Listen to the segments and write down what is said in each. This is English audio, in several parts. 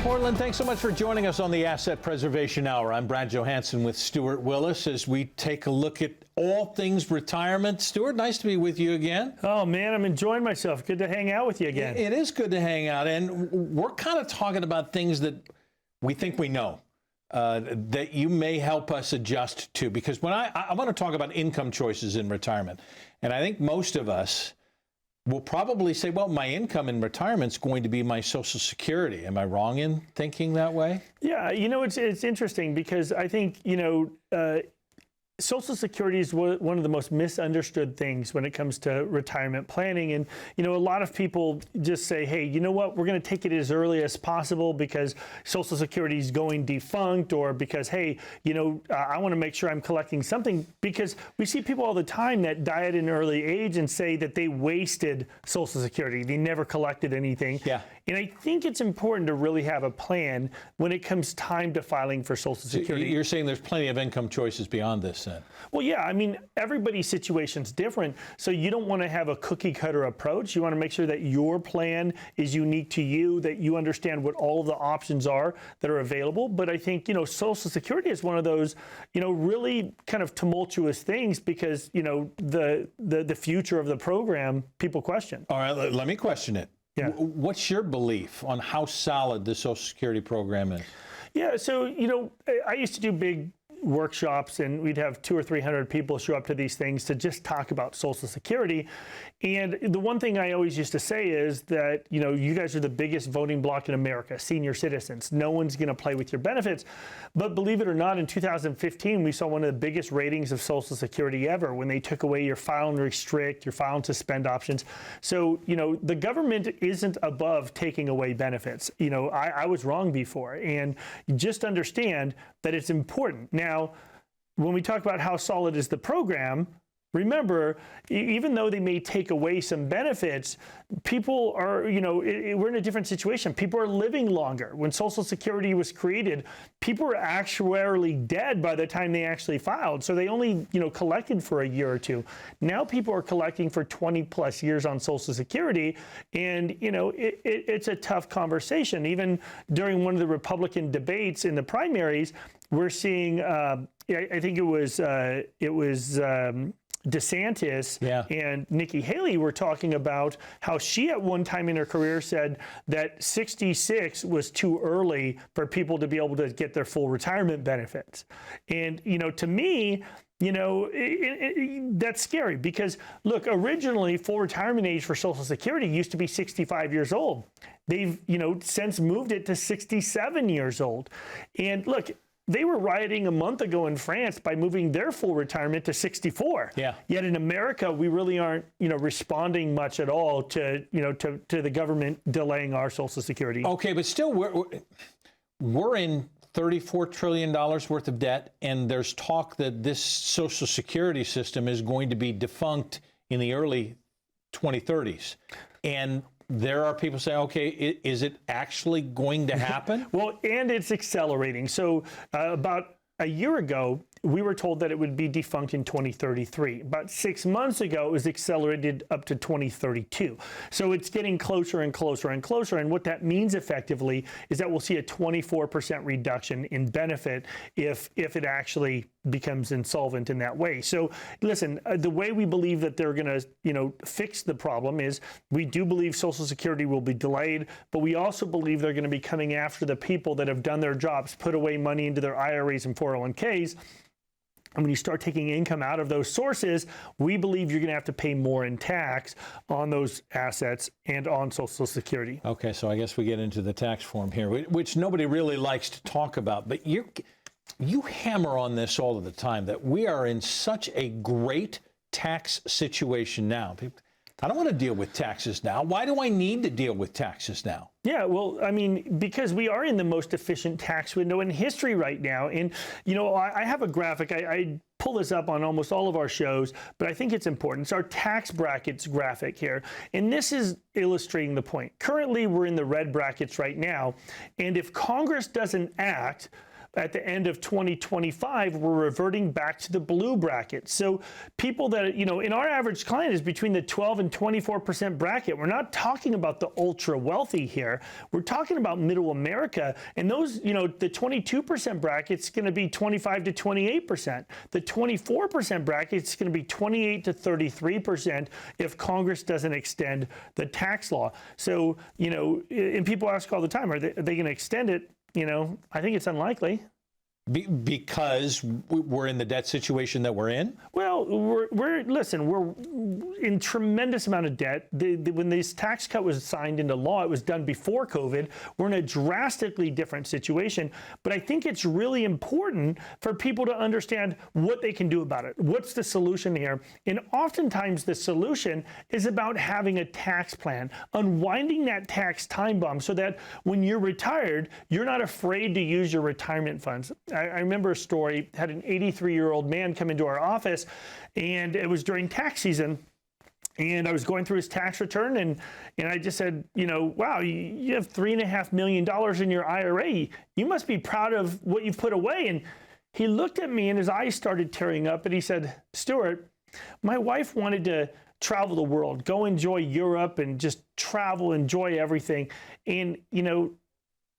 Portland, thanks so much for joining us on the Asset Preservation Hour. I'm Brad Johansson with Stuart Willis as we take a look at all things retirement. Stuart, nice to be with you again. Oh, man, I'm enjoying myself. Good to hang out with you again. It is good to hang out, and we're kind of talking about things that we think we know, that you may help us adjust to, because when I want to talk about income choices in retirement, and I think most of us will probably say, well, my income in retirement is going to be my Social Security. Am I wrong in thinking that way? Yeah, you know, it's interesting because I think, Social Security is one of the most misunderstood things when it comes to retirement planning. And, a lot of people just say, hey, you know what, we're going to take it as early as possible because Social Security is going defunct, or because, hey, I want to make sure I'm collecting something, because we see people all the time that die at an early age and say that they wasted Social Security. They never collected anything. Yeah. And I think it's important to really have a plan when it comes time to filing for Social Security. You're saying there's plenty of income choices beyond this, then? Well, yeah. I mean, everybody's situation's different. So you don't want to have a cookie cutter approach. You want to make sure that your plan is unique to you, that you understand what all of the options are that are available. But I think, Social Security is one of those, really kind of tumultuous things because, the future of the program, people question. All right, let me question it. Yeah. What's your belief on how solid the Social Security program is? Yeah, so, I used to do big workshops, and we'd have 200 or 300 people show up to these things to just talk about Social Security. And the one thing I always used to say is that, you guys are the biggest voting bloc in America, senior citizens. No one's going to play with your benefits. But believe it or not, in 2015, we saw one of the biggest ratings of Social Security ever when they took away your file and restrict, your file and suspend options. So, the government isn't above taking away benefits. I was wrong before. And just understand that it's important. Now, when we talk about how solid is the program, remember, even though they may take away some benefits, people are, we're in a different situation. People are living longer. When Social Security was created, people were actuarially dead by the time they actually filed. So they only, collected for a year or two. Now people are collecting for 20 plus years on Social Security. And, it's a tough conversation. Even during one of the Republican debates in the primaries, we're seeing, I think it was DeSantis and Nikki Haley were talking about how she at one time in her career said that 66 was too early for people to be able to get their full retirement benefits. And, to me, that's scary because, look, originally full retirement age for Social Security used to be 65 years old. They've, since moved it to 67 years old. And look, they were rioting a month ago in France by moving their full retirement to 64. Yeah. Yet in America, we really aren't, responding much at all to, to the government delaying our Social Security. Okay, but still, we're in $34 trillion worth of debt, and there's talk that this Social Security system is going to be defunct in the early 2030s. And there are people saying, okay, is it actually going to happen? Well, and it's accelerating. So about a year ago, we were told that it would be defunct in 2033. About 6 months ago, it was accelerated up to 2032. So it's getting closer and closer and closer. And what that means effectively is that we'll see a 24% reduction in benefit if it actually becomes insolvent in that way. So listen, the way we believe that they're going to, fix the problem is we do believe Social Security will be delayed, but we also believe they're going to be coming after the people that have done their jobs, put away money into their IRAs and 401ks. And when you start taking income out of those sources, we believe you're going to have to pay more in tax on those assets and on Social Security. Okay, so I guess we get into the tax form here, which nobody really likes to talk about. But you hammer on this all of the time, that we are in such a great tax situation now. I don't want to deal with taxes now. Why do I need to deal with taxes now? Yeah, well, I mean, because we are in the most efficient tax window in history right now. And, I have a graphic. I pull this up on almost all of our shows, but I think it's important. It's our tax brackets graphic here. And this is illustrating the point. Currently, we're in the red brackets right now. And if Congress doesn't act, at the end of 2025, we're reverting back to the blue bracket. So people that, in our average client is between the 12 and 24% bracket. We're not talking about the ultra wealthy here. We're talking about middle America. And those, the 22% bracket's going to be 25 to 28%. The 24% bracket's going to be 28 to 33% if Congress doesn't extend the tax law. So, and people ask all the time, are they going to extend it? I think it's unlikely. Because we're in the debt situation that we're in? Well, we're in tremendous amount of debt. When this tax cut was signed into law, it was done before COVID. We're in a drastically different situation. But I think it's really important for people to understand what they can do about it. What's the solution here? And oftentimes the solution is about having a tax plan, unwinding that tax time bomb so that when you're retired, you're not afraid to use your retirement funds. I remember a story, had an 83-year-old man come into our office, and it was during tax season. And I was going through his tax return, and I just said, wow, you have $3.5 million in your IRA. You must be proud of what you've put away. And he looked at me, and his eyes started tearing up, and he said, Stuart, my wife wanted to travel the world, go enjoy Europe and just travel, enjoy everything. And,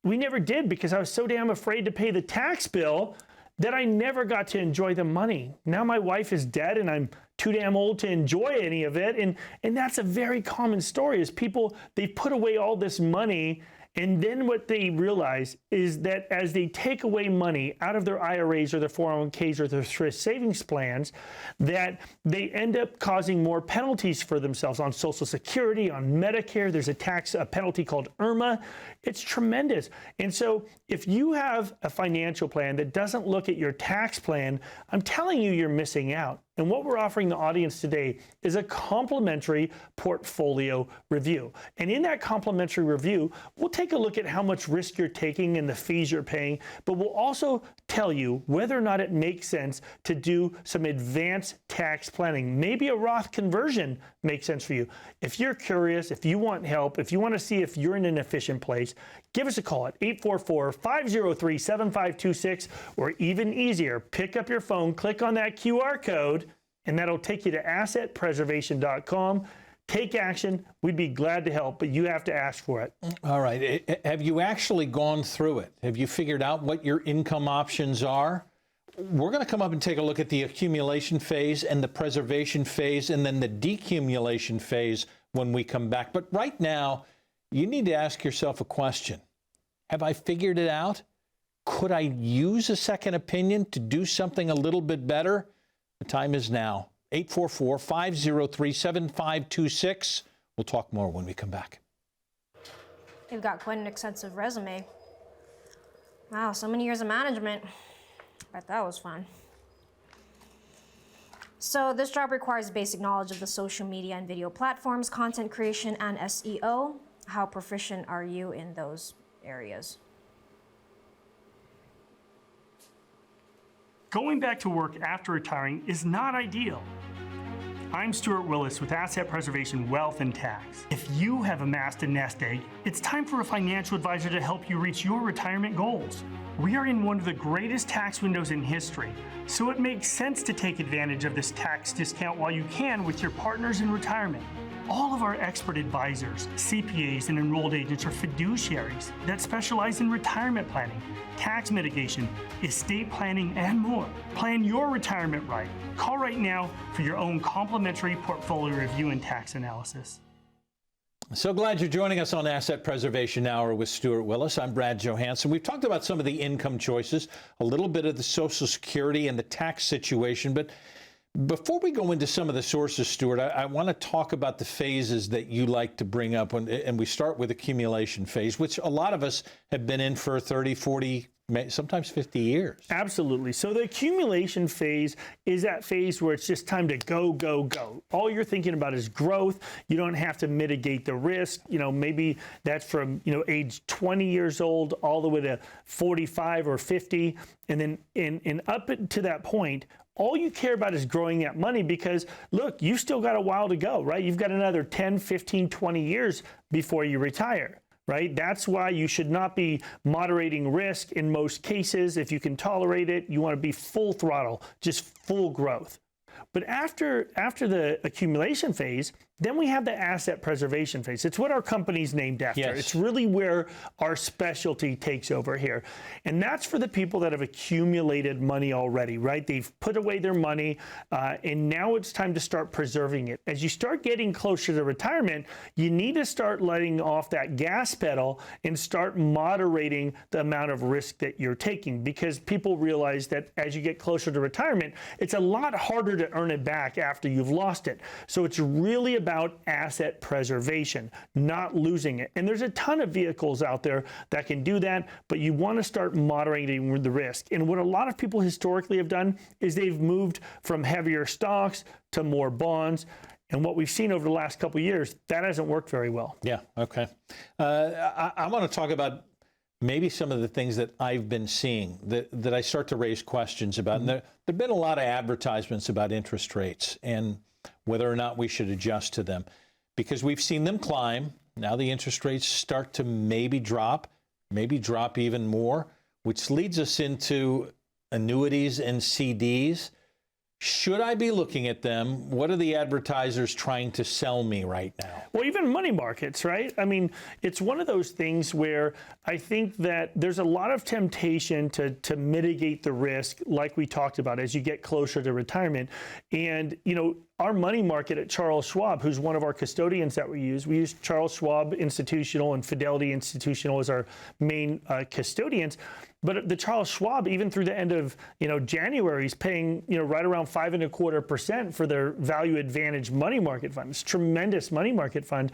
we never did because I was so damn afraid to pay the tax bill that I never got to enjoy the money. Now my wife is dead and I'm too damn old to enjoy any of it. And that's a very common story is people, they put away all this money, and then what they realize is that as they take away money out of their IRAs or their 401ks or their thrift savings plans, that they end up causing more penalties for themselves on Social Security, on Medicare. There's a penalty called IRMA. It's tremendous. And so if you have a financial plan that doesn't look at your tax plan, I'm telling you, you're missing out. And what we're offering the audience today is a complimentary portfolio review. And in that complimentary review, we'll take a look at how much risk you're taking and the fees you're paying, but we'll also tell you whether or not it makes sense to do some advanced tax planning. Maybe a Roth conversion makes sense for you. If you're curious, if you want help, if you want to see if you're in an efficient place, give us a call at 844-503-7526, or even easier, pick up your phone, click on that QR code, and that'll take you to assetpreservation.com. Take action. We'd be glad to help, but you have to ask for it. All right. Have you actually gone through it? Have you figured out what your income options are? We're going to come up and take a look at the accumulation phase and the preservation phase and then the decumulation phase when we come back. But right now, you need to ask yourself a question. Have I figured it out? Could I use a second opinion to do something a little bit better? The time is now. 844-503-7526. We'll talk more when we come back. You've got quite an extensive resume. Wow, so many years of management. I bet that was fun. So this job requires basic knowledge of the social media and video platforms, content creation, and SEO. How proficient are you in those areas? Going back to work after retiring is not ideal. I'm Stuart Willis with Asset Preservation Wealth and Tax. If you have amassed a nest egg, it's time for a financial advisor to help you reach your retirement goals. We are in one of the greatest tax windows in history, so it makes sense to take advantage of this tax discount while you can with your partners in retirement. All of our expert advisors, CPAs, and enrolled agents are fiduciaries that specialize in retirement planning, tax mitigation, estate planning, and more. Plan your retirement right. Call right now for your own complimentary portfolio review and tax analysis. So glad you're joining us on Asset Preservation Hour with Stuart Willis. I'm Brad Johansson. We've talked about some of the income choices, a little bit of the Social Security and the tax situation, but before we go into some of the sources, Stuart, I want to talk about the phases that you like to bring up, and we start with accumulation phase, which a lot of us have been in for 30, 40, sometimes 50 years. Absolutely. So the accumulation phase is that phase where it's just time to go, go, go. All you're thinking about is growth. You don't have to mitigate the risk. Maybe that's from, age 20 years old all the way to 45 or 50. And then up to that point, all you care about is growing that money because, look, you still got a while to go, right? You've got another 10, 15, 20 years before you retire. right? That's why you should not be moderating risk in most cases. If you can tolerate it, you want to be full throttle, just full growth. But after the accumulation phase, then we have the asset preservation phase. It's what our company's named after. Yes. It's really where our specialty takes over here. And that's for the people that have accumulated money already, right? They've put away their money, and now it's time to start preserving it. As you start getting closer to retirement, you need to start letting off that gas pedal and start moderating the amount of risk that you're taking, because people realize that as you get closer to retirement, it's a lot harder to earn it back after you've lost it. So it's really about asset preservation, not losing it. And there's a ton of vehicles out there that can do that, but you want to start moderating the risk. And what a lot of people historically have done is they've moved from heavier stocks to more bonds. And what we've seen over the last couple of years, that hasn't worked very well. Yeah, okay. I want to talk about maybe some of the things that I've been seeing that I start to raise questions about. And there have been a lot of advertisements about interest rates and whether or not we should adjust to them, because we've seen them climb. Now the interest rates start to maybe drop even more, which leads us into annuities and CDs. Should I be looking at them? What are the advertisers trying to sell me right now? Well, even money markets, right? I mean, it's one of those things where I think that there's a lot of temptation to mitigate the risk, like we talked about, as you get closer to retirement. And, you know, our money market at Charles Schwab, who's one of our custodians that we use Charles Schwab Institutional and Fidelity Institutional as our main custodians. But the Charles Schwab, even through the end of January, is paying right around 5.25% for their Value Advantage money market fund. It's a tremendous money market fund,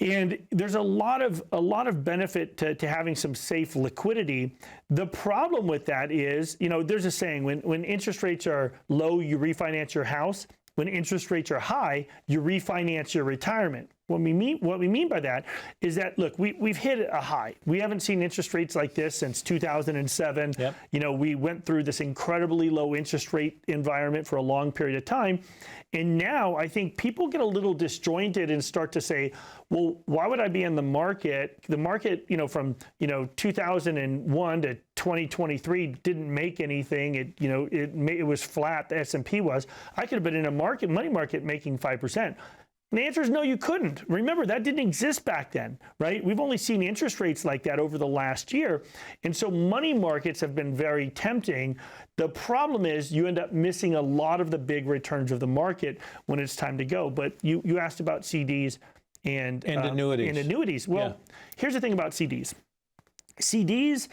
and there's a lot of benefit to having some safe liquidity. The problem with that is, there's a saying: when interest rates are low, you refinance your house. When interest rates are high, you refinance your retirement. What we mean by that is that, look, we've hit a high. We haven't seen interest rates like this since 2007. Yep. We went through this incredibly low interest rate environment for a long period of time. And now I think people get a little disjointed and start to say, well, why would I be in the market? The market, from 2001 to 2023 didn't make anything. It was flat. The S&P was. I could have been in a money market making 5%. And the answer is no, you couldn't. Remember, that didn't exist back then, right? We've only seen interest rates like that over the last year. And so money markets have been very tempting. The problem is you end up missing a lot of the big returns of the market when it's time to go. But you asked about CDs and annuities. Well, Here's the thing about CDs. CDs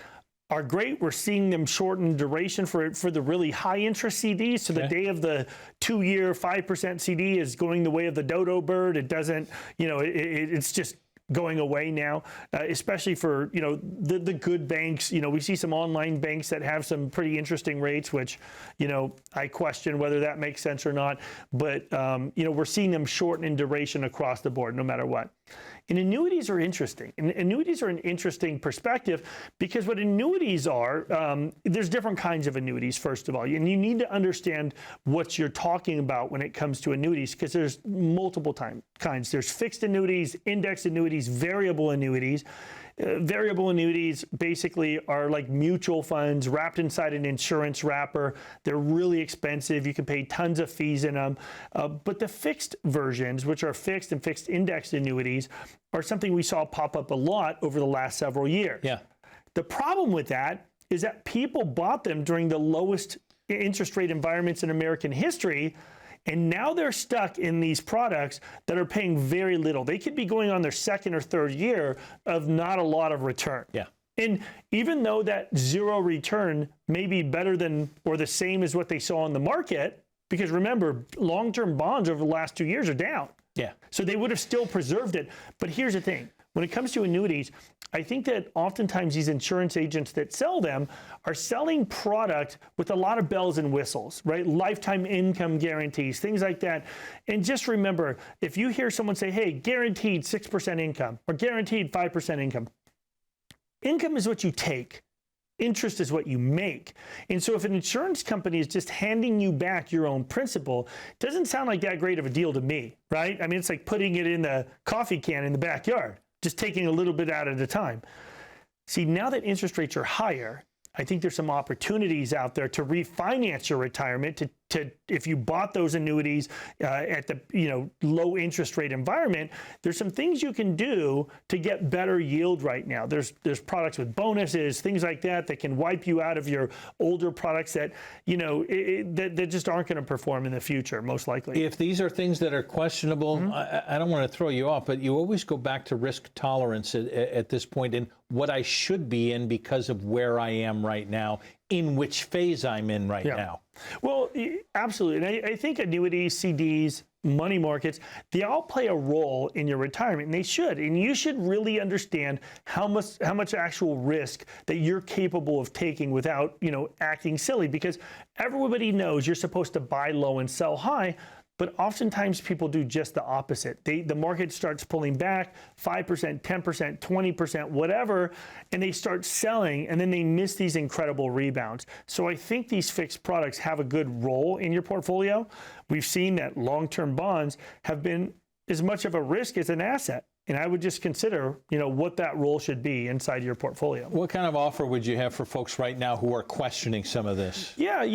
are great. We're seeing them shorten duration for the really high interest CDs. So the day of the 2-year 5% CD is going the way of the dodo bird. It doesn't, it's just going away now, especially for, the good banks. We see some online banks that have some pretty interesting rates, which, I question whether that makes sense or not. But, we're seeing them shorten in duration across the board, no matter what. And annuities are interesting. And annuities are an interesting perspective because what annuities are, there's different kinds of annuities, first of all. And you need to understand what you're talking about when it comes to annuities, because there's multiple kinds. There's fixed annuities, index annuities, variable annuities. Variable annuities basically are like mutual funds wrapped inside an insurance wrapper. They're really expensive. You can pay tons of fees in them. But the fixed versions, which are fixed and fixed indexed annuities, are something we saw pop up a lot over the last several years. Yeah. The problem with that is that people bought them during the lowest interest rate environments in American history. And now they're stuck in these products that are paying very little. They could be going on their second or third year of not a lot of return. Yeah. And even though that zero return may be better than or the same as what they saw in the market, because remember, long-term bonds over the last 2 years are down. Yeah. So they would have still preserved it. But here's the thing. When it comes to annuities, I think that oftentimes these insurance agents that sell them are selling product with a lot of bells and whistles, right? Lifetime income guarantees, things like that. And just remember, if you hear someone say, hey, guaranteed 6% income or guaranteed 5% income, income is what you take. Interest is what you make. And so if an insurance company is just handing you back your own principal, it doesn't sound like that great of a deal to me, right? I mean, it's like putting it in the coffee can in the backyard. just taking a little bit out at a time. See, now that interest rates are higher, I think there's some opportunities out there to refinance your retirement. To if you bought those annuities at the low interest rate environment, there's some things you can do to get better yield right now. There's products with bonuses, things like that can wipe you out of your older products that that just aren't going to perform in the future, most likely. If these are things that are questionable, I don't want to throw you off, but you always go back to risk tolerance at this point and what I should be in because of where I am right now, in which phase I'm in right now. Well, absolutely. And I think annuities, CDs, money markets, they all play a role in your retirement, and they should. And you should really understand how much actual risk that you're capable of taking without, acting silly, because everybody knows you're supposed to buy low and sell high. But oftentimes people do just the opposite. The market starts pulling back 5%, 10%, 20%, whatever, and they start selling, and then they miss these incredible rebounds. So I think these fixed products have a good role in your portfolio. We've seen that long-term bonds have been as much of a risk as an asset. And I would just consider, what that role should be inside your portfolio. What kind of offer would you have for folks right now who are questioning some of this? Yeah,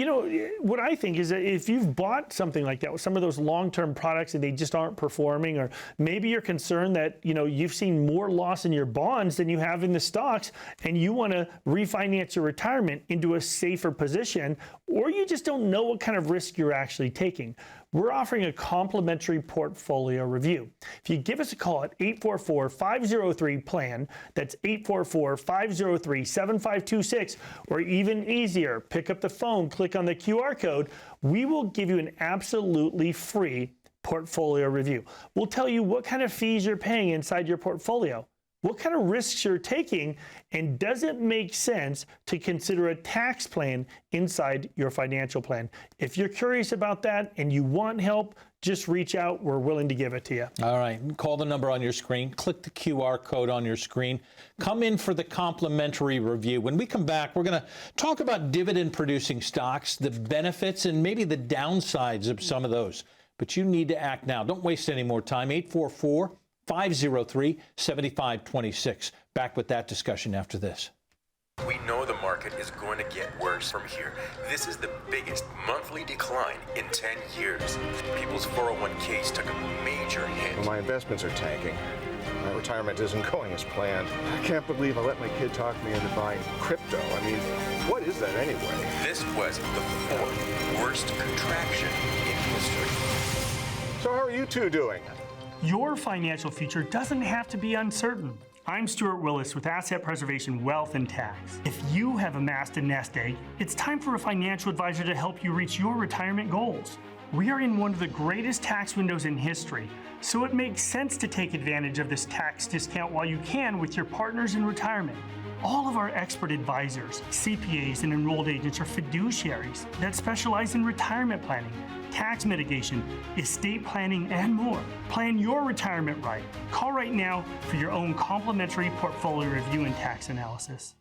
what I think is that if you've bought something like that with some of those long-term products and they just aren't performing, or maybe you're concerned that, you've seen more loss in your bonds than you have in the stocks, and you want to refinance your retirement into a safer position, or you just don't know what kind of risk you're actually taking, we're offering a complimentary portfolio review. If you give us a call at 844-503-PLAN, that's 844-503-7526, or even easier, pick up the phone, click on the QR code, we will give you an absolutely free portfolio review. We'll tell you what kind of fees you're paying inside your portfolio, what kind of risks you're taking, and does it make sense to consider a tax plan inside your financial plan? If you're curious about that and you want help, just reach out. We're willing to give it to you. All right. Call the number on your screen. Click the QR code on your screen. Come in for the complimentary review. When we come back, we're going to talk about dividend-producing stocks, the benefits, and maybe the downsides of some of those. But you need to act now. Don't waste any more time. 844-503-7526. Back with that discussion after this. We know the market is going to get worse from here. This is the biggest monthly decline in 10 years. People's 401ks took a major hit. Well, my investments are tanking. My retirement isn't going as planned. I can't believe I let my kid talk me into buying crypto. I mean, what is that anyway? This was the fourth worst contraction in history. So how are you two doing? Your financial future doesn't have to be uncertain. I'm Stuart Willis with Asset Preservation Wealth and Tax. If you have amassed a nest egg, it's time for a financial advisor to help you reach your retirement goals. We are in one of the greatest tax windows in history, so it makes sense to take advantage of this tax discount while you can with your partners in retirement. All of our expert advisors, CPAs, and enrolled agents are fiduciaries that specialize in retirement planning, tax mitigation, estate planning, and more. Plan your retirement right. Call right now for your own complimentary portfolio review and tax analysis.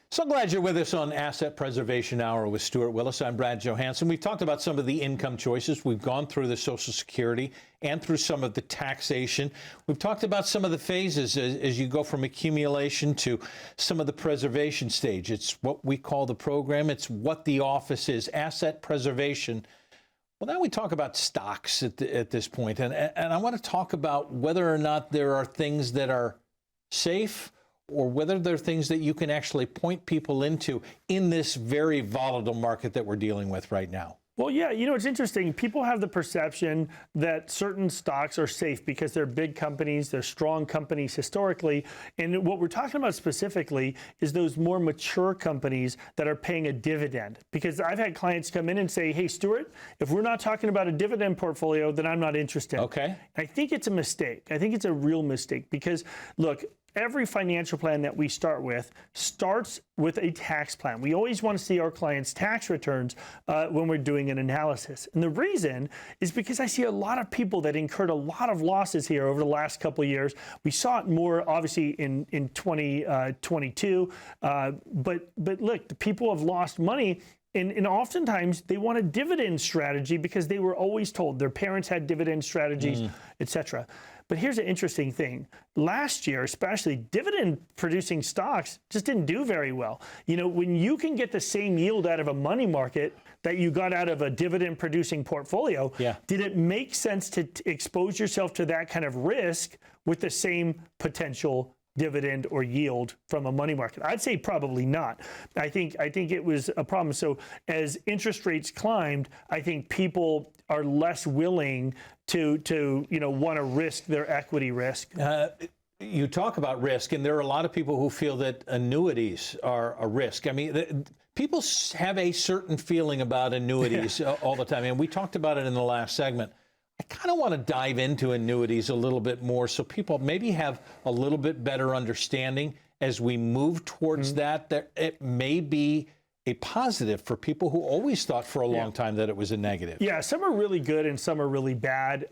So glad you're with us on Asset Preservation Hour with Stuart Willis. I'm Brad Johansson. We've talked about some of the income choices. We've gone through the Social Security and through some of the taxation. We've talked about some of the phases as you go from accumulation to some of the preservation stage. It's what we call the program. It's what the office is, asset preservation. Well, now we talk about stocks at this point, and I want to talk about whether or not there are things that are safe or whether there are things that you can actually point people into in this very volatile market that we're dealing with right now. Well, yeah, it's interesting. People have the perception that certain stocks are safe because they're big companies, they're strong companies historically. And what we're talking about specifically is those more mature companies that are paying a dividend. Because I've had clients come in and say, hey, Stuart, if we're not talking about a dividend portfolio, then I'm not interested. Okay. I think it's a mistake. I think it's a real mistake because, look, every financial plan that we start with starts with a tax plan. We always want to see our clients' tax returns when we're doing an analysis. And the reason is because I see a lot of people that incurred a lot of losses here over the last couple of years. We saw it more, obviously, in 2022. But look, the people have lost money. And oftentimes they want a dividend strategy because they were always told their parents had dividend strategies, et cetera. But here's an interesting thing. Last year, especially, dividend-producing stocks just didn't do very well. You know, when you can get the same yield out of a money market that you got out of a dividend-producing portfolio, did it make sense to expose yourself to that kind of risk with the same potential dividend or yield from a money market? I'd say probably not. I think it was a problem. So as interest rates climbed, I think people are less willing to want to risk their equity risk. You talk about risk, and there are a lot of people who feel that annuities are a risk. I mean, people have a certain feeling about annuities all the time, and we talked about it in the last segment. I kind of want to dive into annuities a little bit more so people maybe have a little bit better understanding as we move towards that it may be a positive for people who always thought for a long time that it was a negative. Yeah, some are really good and some are really bad.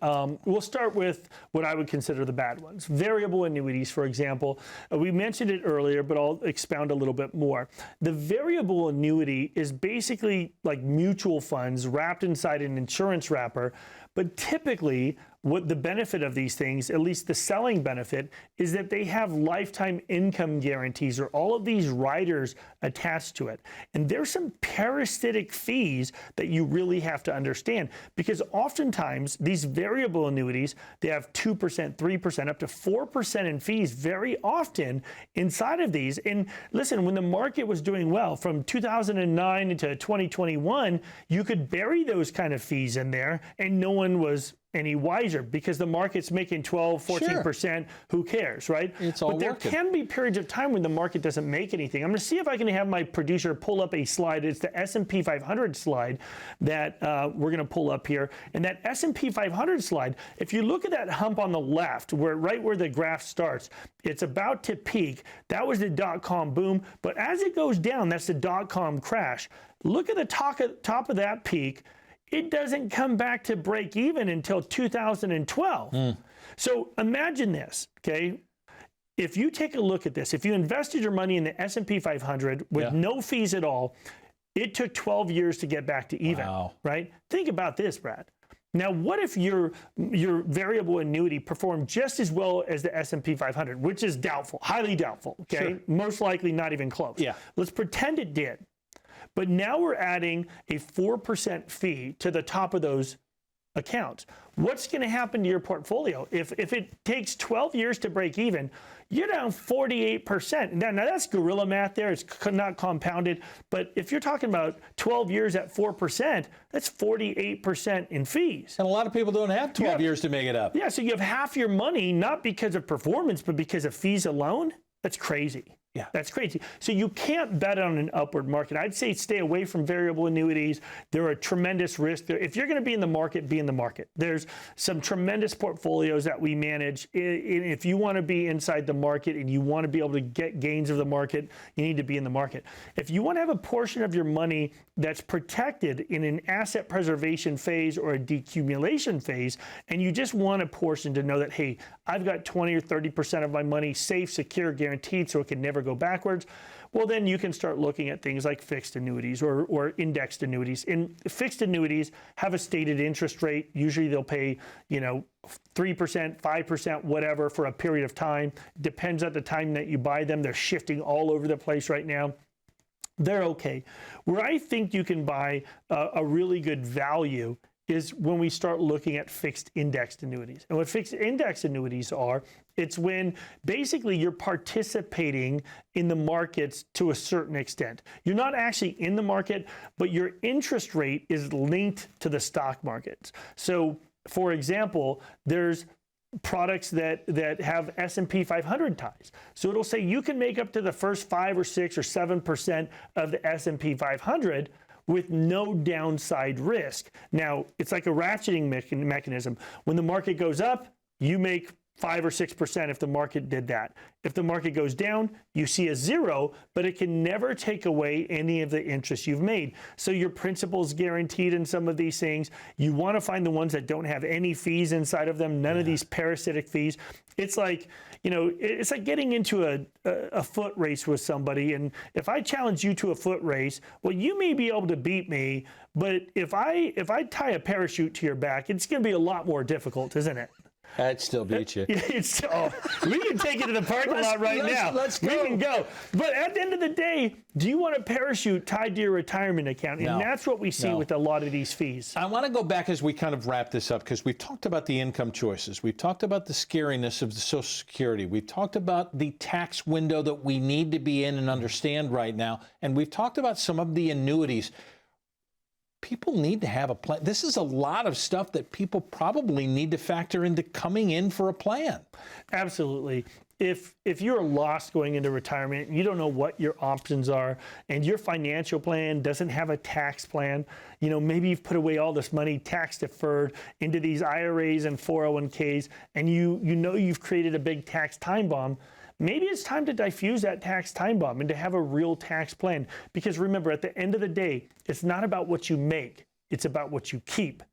We'll start with what I would consider the bad ones. Variable annuities, for example. We mentioned it earlier, but I'll expound a little bit more. The variable annuity is basically like mutual funds wrapped inside an insurance wrapper. But typically, what the benefit of these things, at least the selling benefit, is that they have lifetime income guarantees or all of these riders attached to it. And there's some parasitic fees that you really have to understand, because oftentimes these variable annuities, they have 2%, 3%, up to 4% in fees very often inside of these. And listen, when the market was doing well from 2009 into 2021, you could bury those kind of fees in there and no one was any wiser because the market's making 12, 14%. Who cares, right? It's all but there working. can be periods of time when the market doesn't make anything. I'm going to see if I can have my producer pull up a slide. It's the S&P 500 slide that we're going to pull up here. And that S&P 500 slide, if you look at that hump on the left, right where the graph starts, it's about to peak. That was the dot-com boom. But as it goes down, that's the dot-com crash. Look at the top of that peak. It doesn't come back to break even until 2012. So imagine this, okay? If you take a look at this, if you invested your money in the S&P 500 with no fees at all, it took 12 years to get back to even, right? Think about this, Brad. Now, what if your variable annuity performed just as well as the S&P 500, which is doubtful, highly doubtful, okay? Most likely not even close. Let's pretend it did. But now we're adding a 4% fee to the top of those accounts. What's going to happen to your portfolio? If it takes 12 years to break even, you're down 48%. Now that's guerrilla math there. It's not compounded. But if you're talking about 12 years at 4%, that's 48% in fees. And a lot of people don't have 12 years to make it up. Yeah, so you have half your money, not because of performance, but because of fees alone. That's crazy. Yeah, that's crazy. So you can't bet on an upward market. I'd say stay away from variable annuities. They're a tremendous risk. If you're going to be in the market, be in the market. There's some tremendous portfolios that we manage. If you want to be inside the market and you want to be able to get gains of the market, you need to be in the market. If you want to have a portion of your money that's protected in an asset preservation phase or a decumulation phase, and you just want a portion to know that, hey, I've got 20 or 30% of my money safe, secure, guaranteed, so it can never go backwards, well, then you can start looking at things like fixed annuities or indexed annuities. And fixed annuities have a stated interest rate. Usually they'll pay, 3%, 5%, whatever for a period of time. Depends on the time that you buy them. They're shifting all over the place right now. They're okay. Where I think you can buy a really good value is when we start looking at fixed indexed annuities. And what fixed indexed annuities are, it's when basically you're participating in the markets to a certain extent. You're not actually in the market, but your interest rate is linked to the stock markets. So, for example, there's products that have S&P 500 ties. So it'll say you can make up to the first 5 or 6 or 7% of the S&P 500 with no downside risk. Now, it's like a ratcheting mechanism. When the market goes up, you make 5 or 6% if the market did that. If the market goes down, you see a 0, but it can never take away any of the interest you've made. So your principal is guaranteed in some of these things. You want to find the ones that don't have any fees inside of them, none of these parasitic fees. It's like, it's like getting into a foot race with somebody. And if I challenge you to a foot race, well, you may be able to beat me, but if I tie a parachute to your back, it's going to be a lot more difficult, isn't it? I'd still beat you. It's, we can take it to the parking lot right now. Let's We go. can go. But at the end of the day, do you want a parachute tied to your retirement account? And No. that's what we see No. with a lot of these fees. I want to go back as we kind of wrap this up because we've talked about the income choices. We've talked about the scariness of the Social Security. We've talked about the tax window that we need to be in and understand right now. And we've talked about some of the annuities. People need to have a plan. This is a lot of stuff that people probably need to factor into coming in for a plan. Absolutely. If you're lost going into retirement, you don't know what your options are, and your financial plan doesn't have a tax plan, maybe you've put away all this money tax deferred into these IRAs and 401ks, and you know you've created a big tax time bomb. Maybe it's time to diffuse that tax time bomb and to have a real tax plan. Because remember, at the end of the day, it's not about what you make, it's about what you keep.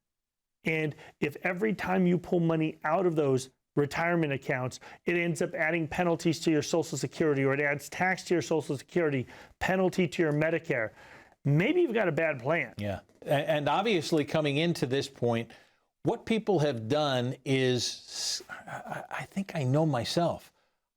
And if every time you pull money out of those retirement accounts, it ends up adding penalties to your Social Security, or it adds tax to your Social Security, penalty to your Medicare, maybe you've got a bad plan. Yeah. And obviously, coming into this point, what people have done is, I think I know myself.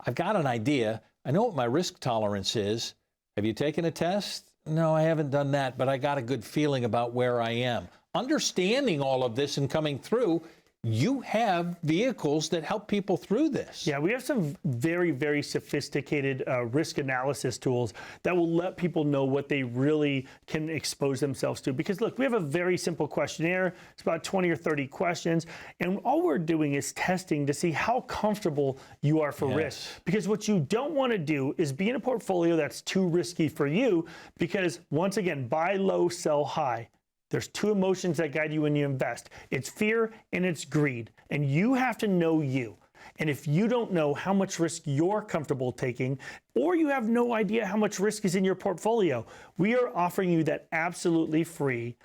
I've got an idea. I know what my risk tolerance is. Have you taken a test? No, I haven't done that, but I got a good feeling about where I am. Understanding all of this and coming through, you have vehicles that help people through this. Yeah, we have some very, very sophisticated risk analysis tools that will let people know what they really can expose themselves to. Because look, we have a very simple questionnaire. It's about 20 or 30 questions. And all we're doing is testing to see how comfortable you are for risk. Because what you don't want to do is be in a portfolio that's too risky for you. Because once again, buy low, sell high. There's two emotions that guide you when you invest. It's fear and it's greed. And you have to know you. And if you don't know how much risk you're comfortable taking, or you have no idea how much risk is in your portfolio, we are offering you that absolutely free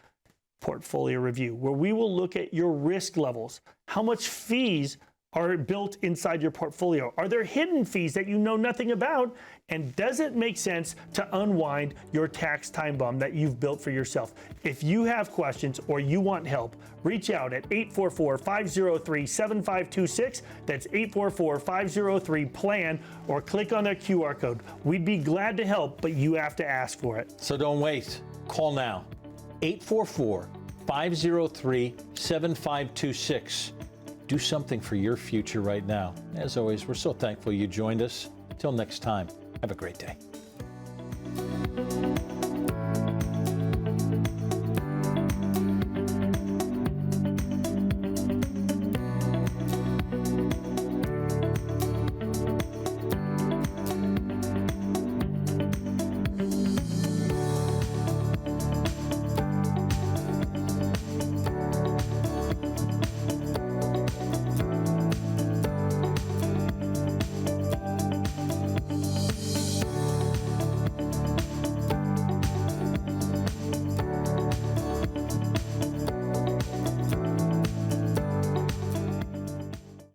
portfolio review, where we will look at your risk levels. How much fees are built inside your portfolio? Are there hidden fees that you know nothing about? And does it make sense to unwind your tax time bomb that you've built for yourself? If you have questions or you want help, reach out at 844-503-7526. That's 844-503-PLAN, or click on that QR code. We'd be glad to help, but you have to ask for it. So don't wait. Call now. 844-503-7526. Do something for your future right now. As always, we're so thankful you joined us. Till next time, have a great day.